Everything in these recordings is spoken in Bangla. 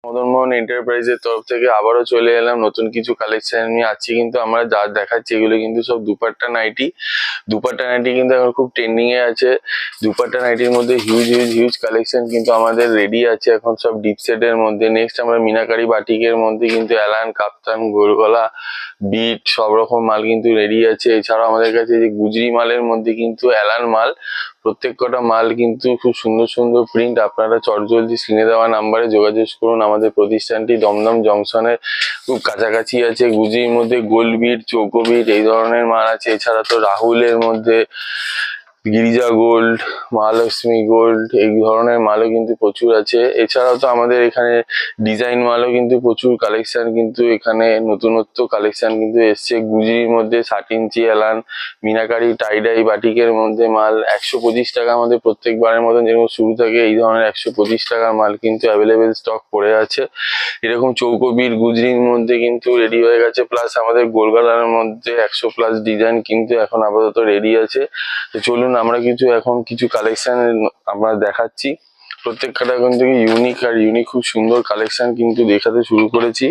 মদন মোহন এন্টারপ্রাইজের তরফ থেকে আবারও চলে এলাম নতুন কিছু কালেকশন নিয়ে। আজকে কিন্তু আমরা যা দেখাচ্ছি এগুলো কিন্তু সব দুপাট্টা নাইটি। দুপাট্টা নাইটি কিন্তু এখন খুব ট্রেন্ডিং এ আছে। দুপাট্টা নাইটির মধ্যে হিউজ কালেকশন কিন্তু আমাদের রেডি আছে এখন সব ডিপ সেটের মধ্যে। নেক্সট আমরা মিনাকারি বাটিকের মধ্যে কিন্তু অ্যালান, কাপ্তান, গোলগলা, বিট সব রকম মাল কিন্তু রেডি আছে। এছাড়াও আমাদের কাছে যে গুজরি মালের মধ্যে কিন্তু অ্যালান মাল, প্রত্যেক কটা মাল কিন্তু খুব সুন্দর প্রিন্ট। আপনারা চটজলদি স্ক্রিনে দেওয়া নাম্বারে যোগাযোগ করুন। আমাদের প্রতিষ্ঠানটি দমদম জংশনের খুব কাছাকাছি আছে। গুজরির মধ্যে গোল্ড বিট, চৌকো বিট এই ধরনের মাল আছে। এছাড়া তো রাহুলের মধ্যে গিরিজা গোল্ড, মহালক্ষ্মী গোল্ড এই ধরনের মালও কিন্তু প্রচুর আছে। এছাড়াও তো আমাদের এখানে ডিজাইন মালও কিন্তু প্রচুর কালেকশন কিন্তু এখানে নতুনত্ব কালেকশন কিন্তু এসছে। গুজরির মধ্যে 60 ইঞ্চি অ্যালান, মিনাকারি টাইডাই বাটিকের মধ্যে মাল 125 টাকা আমাদের প্রত্যেকবারের মতন যেরকম শুরু থাকে এই ধরনের 125 টাকার মাল কিন্তু অ্যাভেলেবেল স্টক পড়ে আছে। এরকম চৌকো বিট গুজরির মধ্যে কিন্তু রেডি হয়ে গেছে। প্লাস আমাদের গোলগলার মধ্যে 100+ ডিজাইন কিন্তু এখন আপাতত রেডি আছে। তো চলুন আমরা কিছু কালেকশন আমরা দেখাচ্ছি। প্রত্যেকটা কিন্তু ইউনিক খুব সুন্দর কালেকশন কিন্তু দেখাতে শুরু করেছি।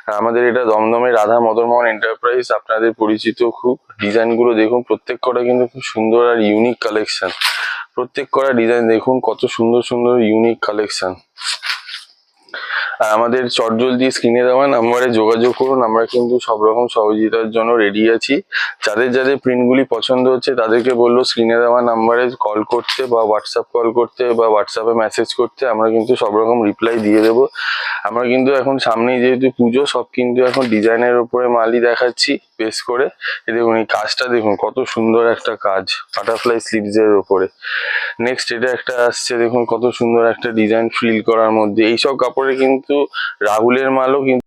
আর আমাদের এটা দমদমের রাধা মদন মোহন এন্টারপ্রাইজ, আপনাদের পরিচিত। খুব ডিজাইন গুলো দেখুন, প্রত্যেক কটা কিন্তু খুব সুন্দর আর ইউনিক কালেকশন। প্রত্যেক কটা ডিজাইন দেখুন কত সুন্দর ইউনিক কালেকশন। আর আমাদের চটজলদি স্ক্রিনে দেওয়া নাম্বারে যোগাযোগ করুন। আমরা কিন্তু সব রকম সহযোগিতার জন্য রেডি আছি। যাদের প্রিন্টগুলি পছন্দ হচ্ছে তাদেরকে বললো স্ক্রিনে দেওয়া নাম্বারে কল করতে বা হোয়াটসঅ্যাপ কল করতে বা হোয়াটসঅ্যাপে মেসেজ করতে। আমরা কিন্তু সব রকম রিপ্লাই দিয়ে দেবো। আমরা কিন্তু এখন সামনেই যেহেতু পুজো, সব কিন্তু এখন ডিজাইনের উপরে মালই দেখাচ্ছি বেশ করে। এই দেখুন এই কাজটা দেখুন কত সুন্দর একটা কাজ, বাটারফ্লাই স্লিভস এর উপরে। নেক্সট এটা একটা আসছে, দেখুন কত সুন্দর একটা ডিজাইন ফ্রিল করার মধ্যে। এইসব কাপড়ে কিন্তু রাহুলের মালও কিন্তু